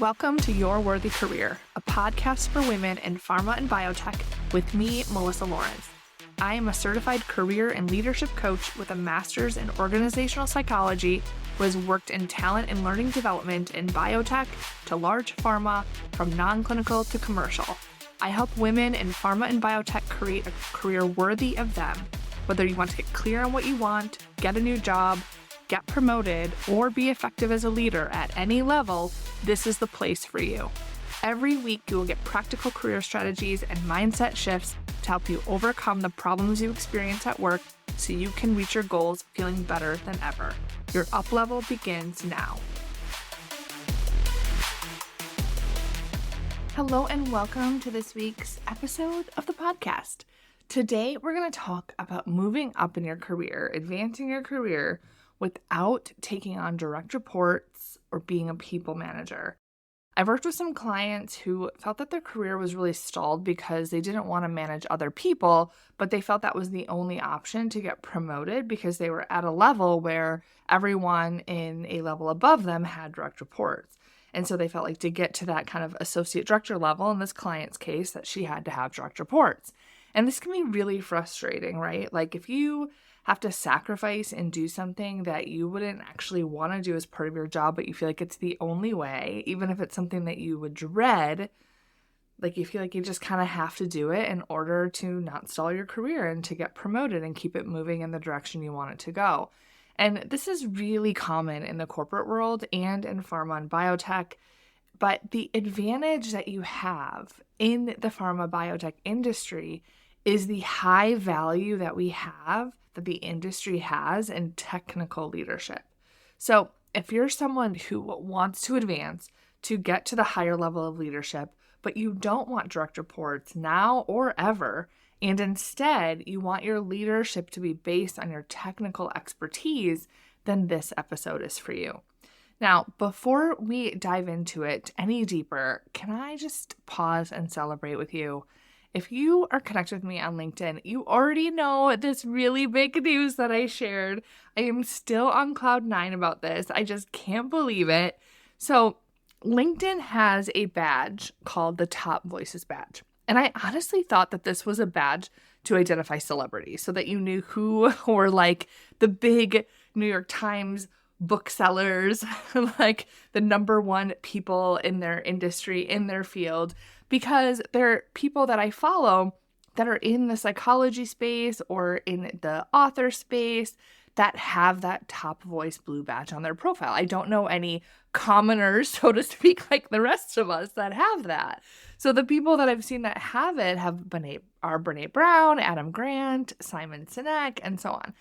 Welcome to Your Worthy Career, a podcast for women in pharma and biotech with me, Melissa Lawrence. I am a certified career and leadership coach with a master's in organizational psychology who has worked in talent and learning development in biotech to large pharma, from non-clinical to commercial. I help women in pharma and biotech create a career worthy of them. Whether you want to get clear on what you want, get a new job, get promoted, or be effective as a leader at any level, this is the place for you. Every week, you will get practical career strategies and mindset shifts to help you overcome the problems you experience at work so you can reach your goals feeling better than ever. Your up level begins now. Hello and welcome to this week's episode of the podcast. Today, we're going to talk about moving up in your career, advancing your career without taking on direct reports or being a people manager. I've worked with some clients who felt that their career was really stalled because they didn't want to manage other people, but they felt that was the only option to get promoted because they were at a level where everyone in a level above them had direct reports. And so they felt like to get to that kind of associate director level, in this client's case, that she had to have direct reports. And this can be really frustrating, right? Like if you have to sacrifice and do something that you wouldn't actually want to do as part of your job, but you feel like it's the only way, even if it's something that you would dread, like you feel like you just kind of have to do it in order to not stall your career and to get promoted and keep it moving in the direction you want it to go. And this is really common in the corporate world and in pharma and biotech. But the advantage that you have in the pharma biotech industry is the high value that we have, that the industry has in technical leadership. So if you're someone who wants to advance to get to the higher level of leadership, but you don't want direct reports now or ever, and instead you want your leadership to be based on your technical expertise, then this episode is for you. Now, before we dive into it any deeper, can I just pause and celebrate with you? If you are connected with me on LinkedIn, you already know this really big news that I shared. I am still on cloud 9 about this. I just can't believe it. So LinkedIn has a badge called the Top Voices badge. And I honestly thought that this was a badge to identify celebrities so that you knew who were like the big New York Times booksellers, like the number one people in their industry, in their field, because they're people that I follow that are in the psychology space or in the author space that have that top voice blue badge on their profile. I don't know any commoners, so to speak, like the rest of us that have that. So the people that I've seen that have it are Brené Brown, Adam Grant, Simon Sinek, and so on.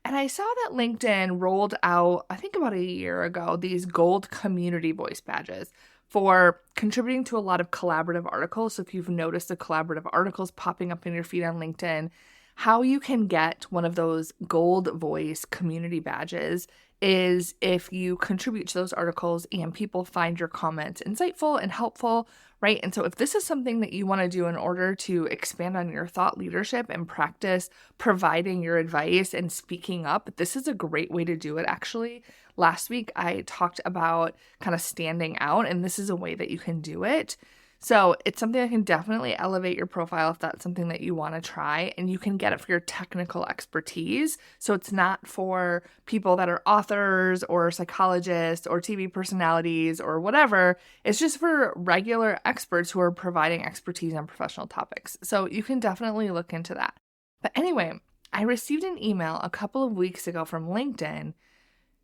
And I saw that LinkedIn rolled out, I think about a year ago, these gold community voice badges for contributing to a lot of collaborative articles. So if you've noticed the collaborative articles popping up in your feed on LinkedIn, how you can get one of those gold voice community badges is if you contribute to those articles and people find your comments insightful and helpful, right? And so if this is something that you want to do in order to expand on your thought leadership and practice providing your advice and speaking up, this is a great way to do it, actually. Last week, I talked about kind of standing out, and this is a way that you can do it. So it's something that can definitely elevate your profile if that's something that you want to try, and you can get it for your technical expertise. So it's not for people that are authors or psychologists or TV personalities or whatever. It's just for regular experts who are providing expertise on professional topics. So you can definitely look into that. But anyway, I received an email a couple of weeks ago from LinkedIn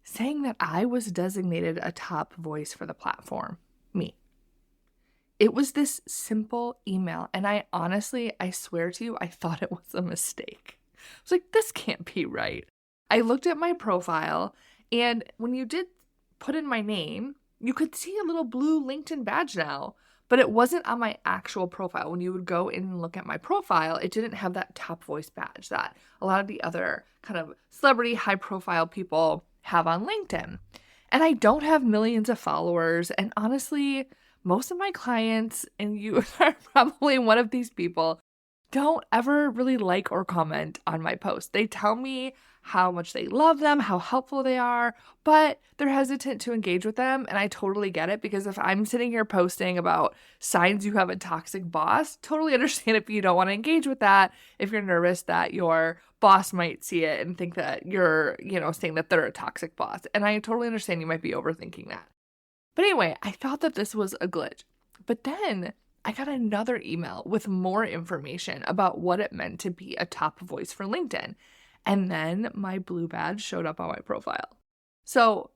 saying that I was designated a top voice for the platform. Me. It was this simple email, and I swear to you, I thought it was a mistake. I was like, this can't be right. I looked at my profile, and when you did put in my name, you could see a little blue LinkedIn badge now, but it wasn't on my actual profile. When you would go in and look at my profile, it didn't have that top voice badge that a lot of the other kind of celebrity, high-profile people have on LinkedIn. And I don't have millions of followers, and honestly, most of my clients, and you are probably one of these people, don't ever really like or comment on my posts. They tell me how much they love them, how helpful they are, but they're hesitant to engage with them. And I totally get it, because if I'm sitting here posting about signs you have a toxic boss, totally understand if you don't want to engage with that, if you're nervous that your boss might see it and think that you're, saying that they're a toxic boss. And I totally understand you might be overthinking that. But anyway, I thought that this was a glitch. But then I got another email with more information about what it meant to be a top voice for LinkedIn. And then my blue badge showed up on my profile. So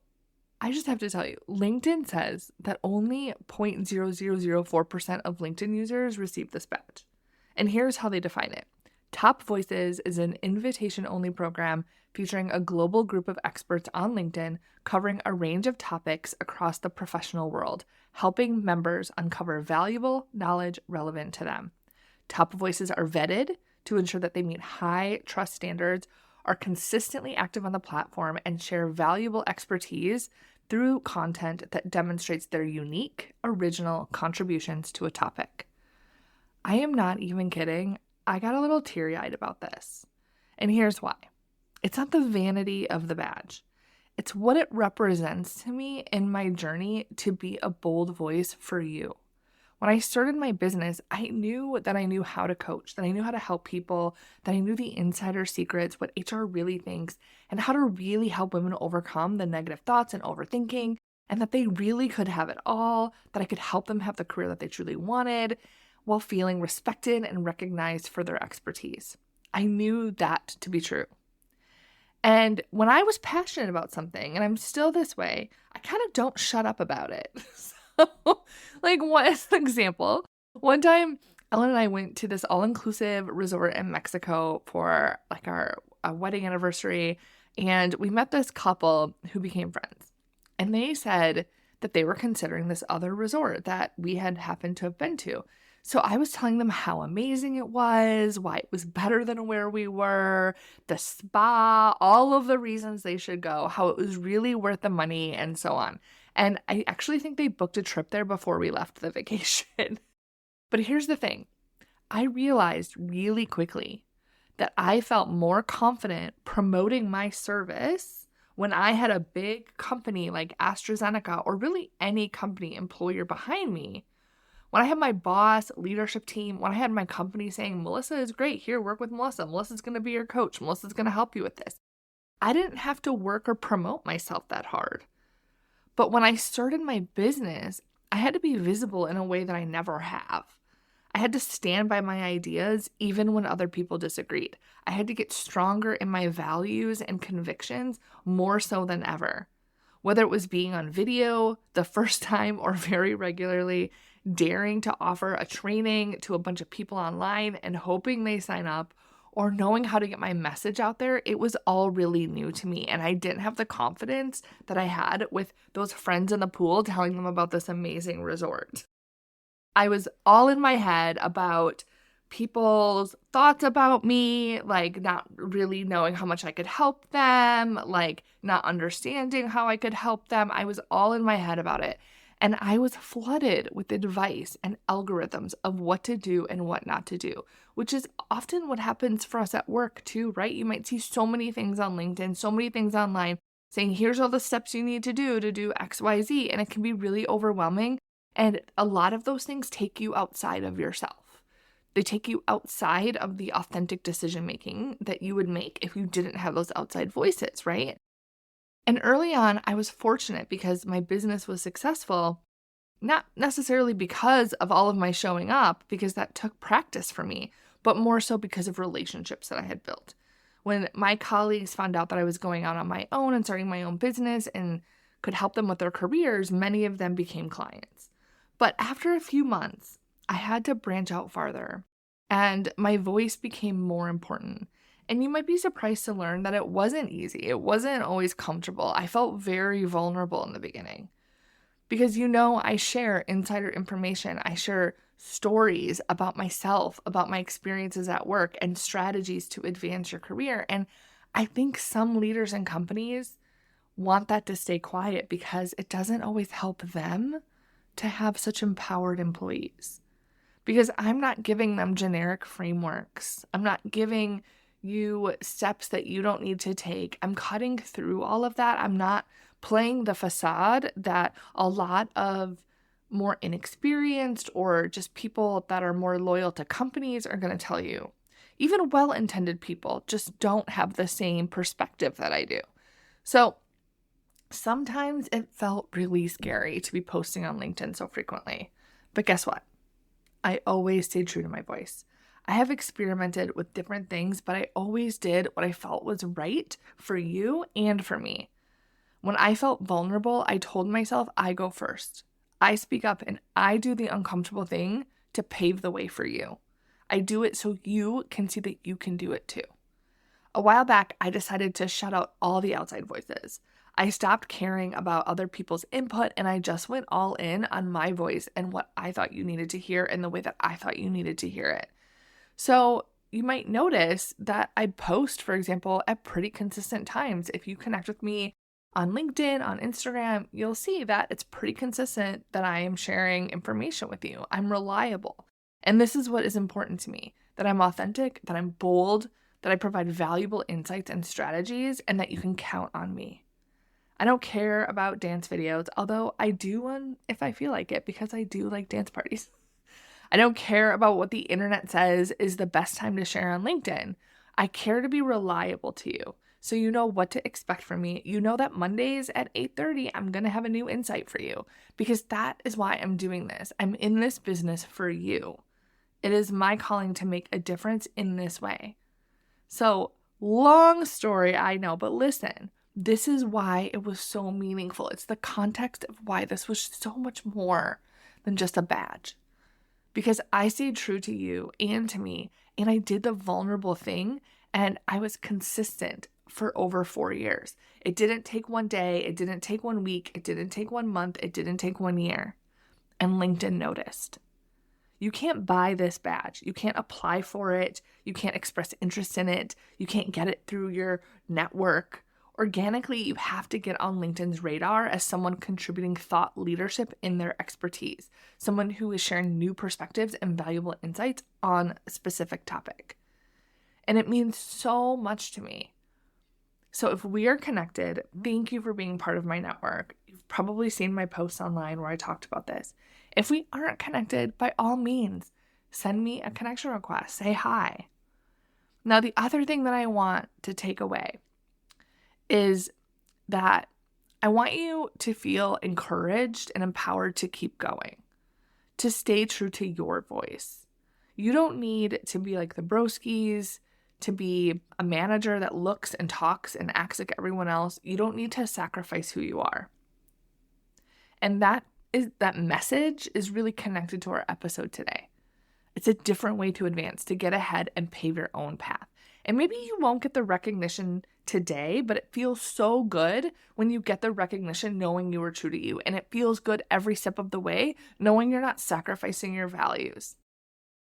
I just have to tell you, LinkedIn says that only 0.0004% of LinkedIn users receive this badge. And here's how they define it. Top Voices is an invitation-only program featuring a global group of experts on LinkedIn covering a range of topics across the professional world, helping members uncover valuable knowledge relevant to them. Top Voices are vetted to ensure that they meet high trust standards, are consistently active on the platform, and share valuable expertise through content that demonstrates their unique, original contributions to a topic. I am not even kidding. I got a little teary-eyed about this. And here's why. It's not the vanity of the badge. It's what it represents to me in my journey to be a bold voice for you. When I started my business, I knew that I knew how to coach, that I knew how to help people, that I knew the insider secrets, what HR really thinks, and how to really help women overcome the negative thoughts and overthinking, and that they really could have it all, that I could help them have the career that they truly wanted, while feeling respected and recognized for their expertise. I knew that to be true. And when I was passionate about something, and I'm still this way, I kind of don't shut up about it. So, as an example, one time Ellen and I went to this all-inclusive resort in Mexico for our wedding anniversary, and we met this couple who became friends. And they said that they were considering this other resort that we had happened to have been to. So I was telling them how amazing it was, why it was better than where we were, the spa, all of the reasons they should go, how it was really worth the money, and so on. And I actually think they booked a trip there before we left the vacation. But here's the thing. I realized really quickly that I felt more confident promoting my service when I had a big company like AstraZeneca, or really any company employer behind me. When I had my boss, leadership team, when I had my company saying, Melissa is great, here, work with Melissa. Melissa's going to be your coach. Melissa's going to help you with this. I didn't have to work or promote myself that hard. But when I started my business, I had to be visible in a way that I never have. I had to stand by my ideas even when other people disagreed. I had to get stronger in my values and convictions more so than ever. Whether it was being on video the first time or very regularly, daring to offer a training to a bunch of people online and hoping they sign up, or knowing how to get my message out there, it was all really new to me. And I didn't have the confidence that I had with those friends in the pool telling them about this amazing resort. I was all in my head about people's thoughts about me, not really knowing how much I could help them, not understanding how I could help them. I was all in my head about it. And I was flooded with advice and algorithms of what to do and what not to do, which is often what happens for us at work too, right? You might see so many things on LinkedIn, so many things online saying, here's all the steps you need to do X, Y, Z. And it can be really overwhelming. And a lot of those things take you outside of yourself. They take you outside of the authentic decision-making that you would make if you didn't have those outside voices, right? And early on, I was fortunate because my business was successful, not necessarily because of all of my showing up, because that took practice for me, but more so because of relationships that I had built. When my colleagues found out that I was going out on my own and starting my own business and could help them with their careers, many of them became clients. But after a few months, I had to branch out farther, and my voice became more important. And you might be surprised to learn that it wasn't easy. It wasn't always comfortable. I felt very vulnerable in the beginning because, I share insider information. I share stories about myself, about my experiences at work, and strategies to advance your career. And I think some leaders and companies want that to stay quiet because it doesn't always help them to have such empowered employees. because I'm not giving them generic frameworks. I'm not giving you steps that you don't need to take. I'm cutting through all of that. I'm not playing the facade that a lot of more inexperienced or just people that are more loyal to companies are going to tell you. Even well-intended people just don't have the same perspective that I do. So sometimes it felt really scary to be posting on LinkedIn so frequently. But guess what? I always stayed true to my voice. I have experimented with different things, but I always did what I felt was right for you and for me. When I felt vulnerable, I told myself I go first. I speak up and I do the uncomfortable thing to pave the way for you. I do it so you can see that you can do it too. A while back, I decided to shut out all the outside voices. I stopped caring about other people's input and I just went all in on my voice and what I thought you needed to hear and the way that I thought you needed to hear it. So you might notice that I post, for example, at pretty consistent times. If you connect with me on LinkedIn, on Instagram, you'll see that it's pretty consistent that I am sharing information with you. I'm reliable. And this is what is important to me, that I'm authentic, that I'm bold, that I provide valuable insights and strategies, and that you can count on me. I don't care about dance videos, although I do one if I feel like it because I do like dance parties. I don't care about what the internet says is the best time to share on LinkedIn. I care to be reliable to you, so you know what to expect from me. You know that Mondays at 8:30, I'm going to have a new insight for you because that is why I'm doing this. I'm in this business for you. It is my calling to make a difference in this way. So, long story, I know, but listen, this is why it was so meaningful. It's the context of why this was so much more than just a badge. Because I stayed true to you and to me, and I did the vulnerable thing, and I was consistent for over 4 years. It didn't take one day, it didn't take 1 week, it didn't take 1 month, it didn't take 1 year. And LinkedIn noticed. You can't buy this badge. You can't apply for it. You can't express interest in it. You can't get it through your network. Organically, you have to get on LinkedIn's radar as someone contributing thought leadership in their expertise, someone who is sharing new perspectives and valuable insights on a specific topic. And it means so much to me. So if we are connected, thank you for being part of my network. You've probably seen my posts online where I talked about this. If we aren't connected, by all means, send me a connection request. Say hi. Now, the other thing that I want to take away is that I want you to feel encouraged and empowered to keep going, to stay true to your voice. You don't need to be like the broskies, to be a manager that looks and talks and acts like everyone else. You don't need to sacrifice who you are. And that message is really connected to our episode today. It's a different way to advance, to get ahead and pave your own path. And maybe you won't get the recognition today, but it feels so good when you get the recognition knowing you were true to you. And it feels good every step of the way, knowing you're not sacrificing your values.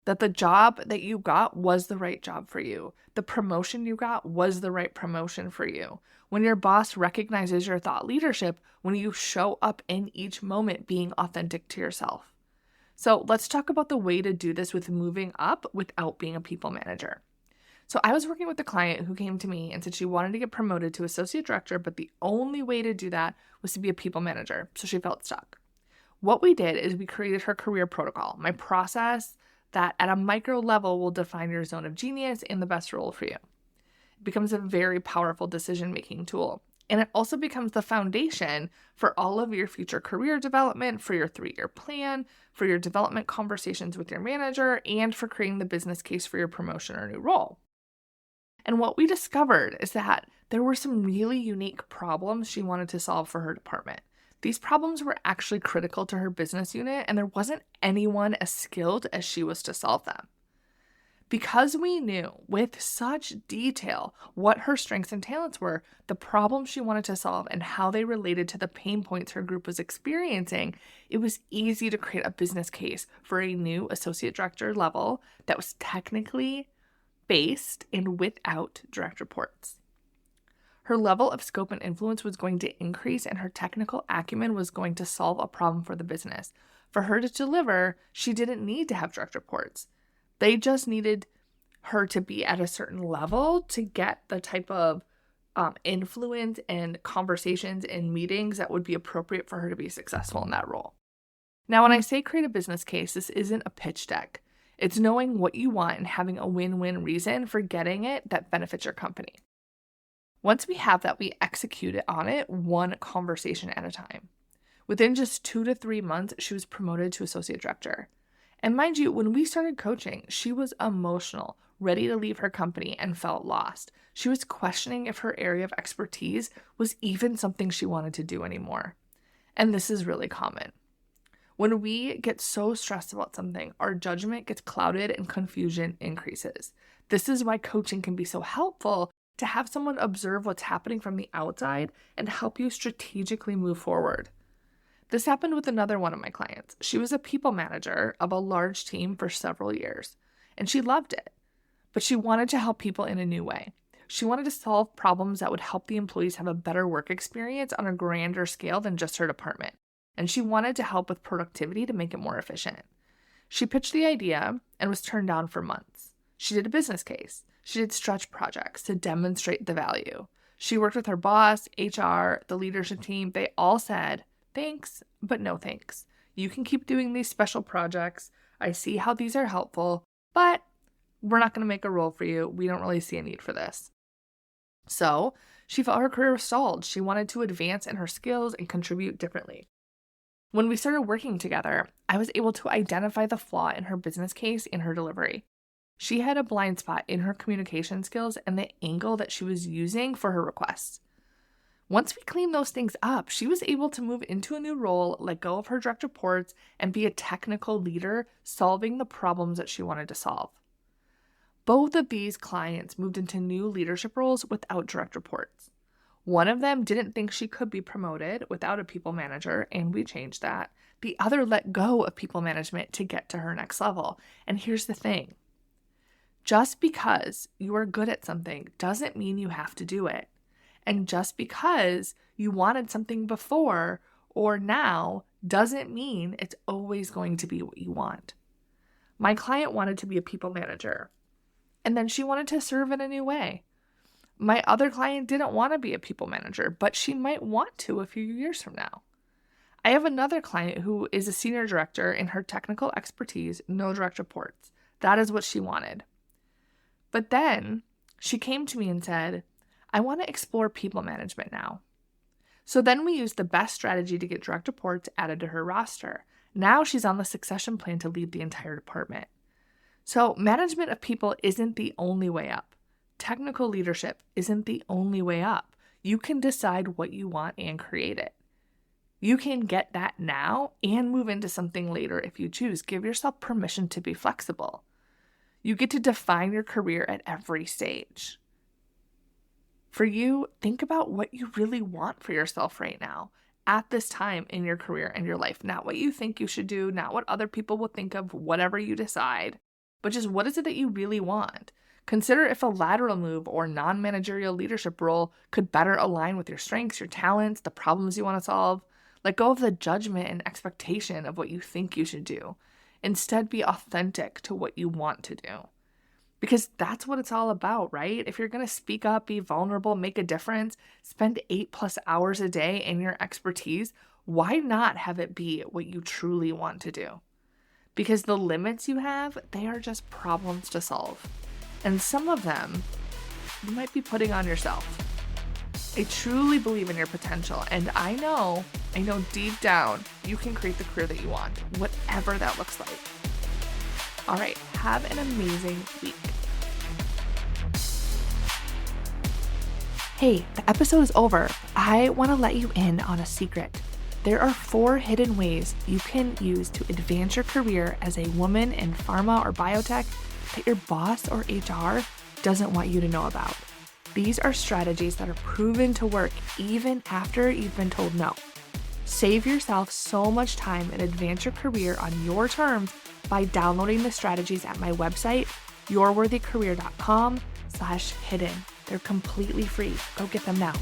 That the job that you got was the right job for you. The promotion you got was the right promotion for you. When your boss recognizes your thought leadership, when you show up in each moment being authentic to yourself. So let's talk about the way to do this with moving up without being a people manager. So I was working with a client who came to me and said she wanted to get promoted to associate director, but the only way to do that was to be a people manager. So she felt stuck. What we did is we created her career protocol, my process that at a micro level will define your zone of genius and the best role for you. It becomes a very powerful decision-making tool. And it also becomes the foundation for all of your future career development, for your 3-year plan, for your development conversations with your manager, and for creating the business case for your promotion or new role. And what we discovered is that there were some really unique problems she wanted to solve for her department. These problems were actually critical to her business unit, and there wasn't anyone as skilled as she was to solve them. Because we knew with such detail what her strengths and talents were, the problems she wanted to solve, and how they related to the pain points her group was experiencing, it was easy to create a business case for a new associate director level that was technically based and without direct reports. Her level of scope and influence was going to increase, and her technical acumen was going to solve a problem for the business. For her to deliver, she didn't need to have direct reports. They just needed her to be at a certain level to get the type of influence and conversations and meetings that would be appropriate for her to be successful in that role. Now, when I say create a business case, this isn't a pitch deck. It's knowing what you want and having a win-win reason for getting it that benefits your company. Once we have that, we execute it on it one conversation at a time. Within just 2 to 3 months, she was promoted to associate director. And mind you, when we started coaching, she was emotional, ready to leave her company, and felt lost. She was questioning if her area of expertise was even something she wanted to do anymore. And this is really common. When we get so stressed about something, our judgment gets clouded and confusion increases. This is why coaching can be so helpful, to have someone observe what's happening from the outside and help you strategically move forward. This happened with another one of my clients. She was a people manager of a large team for several years, and she loved it. But she wanted to help people in a new way. She wanted to solve problems that would help the employees have a better work experience on a grander scale than just her department. And she wanted to help with productivity to make it more efficient. She pitched the idea and was turned down for months. She did a business case. She did stretch projects to demonstrate the value. She worked with her boss, HR, the leadership team. They all said, thanks, but no thanks. You can keep doing these special projects. I see how these are helpful, but we're not going to make a role for you. We don't really see a need for this. So she felt her career was stalled. She wanted to advance in her skills and contribute differently. When we started working together, I was able to identify the flaw in her business case and her delivery. She had a blind spot in her communication skills and the angle that she was using for her requests. Once we cleaned those things up, she was able to move into a new role, let go of her direct reports, and be a technical leader solving the problems that she wanted to solve. Both of these clients moved into new leadership roles without direct reports. One of them didn't think she could be promoted without a people manager, and we changed that. The other let go of people management to get to her next level. And here's the thing. Just because you are good at something doesn't mean you have to do it. And just because you wanted something before or now doesn't mean it's always going to be what you want. My client wanted to be a people manager, and then she wanted to serve in a new way. My other client didn't want to be a people manager, but she might want to a few years from now. I have another client who is a senior director in her technical expertise, no direct reports. That is what she wanted. But then she came to me and said, I want to explore people management now. So then we used the best strategy to get direct reports added to her roster. Now she's on the succession plan to lead the entire department. So management of people isn't the only way up. Technical leadership isn't the only way up. You can decide what you want and create it. You can get that now and move into something later if you choose. Give yourself permission to be flexible. You get to define your career at every stage. For you, think about what you really want for yourself right now at this time in your career and your life. Not what you think you should do, not what other people will think of, whatever you decide, but just what is it that you really want? Consider if a lateral move or non-managerial leadership role could better align with your strengths, your talents, the problems you want to solve. Let go of the judgment and expectation of what you think you should do. Instead, be authentic to what you want to do. Because that's what it's all about, right? If you're going to speak up, be vulnerable, make a difference, spend 8+ hours a day in your expertise, why not have it be what you truly want to do? Because the limits you have, they are just problems to solve. And some of them you might be putting on yourself. I truly believe in your potential, and I know deep down you can create the career that you want, whatever that looks like. All right, have an amazing week. Hey, the episode is over. I want to let you in on a secret. There are 4 hidden ways you can use to advance your career as a woman in pharma or biotech that your boss or HR doesn't want you to know about. These are strategies that are proven to work even after you've been told no. Save yourself so much time and advance your career on your terms by downloading the strategies at my website, yourworthycareer.com/hidden. They're completely free. Go get them now.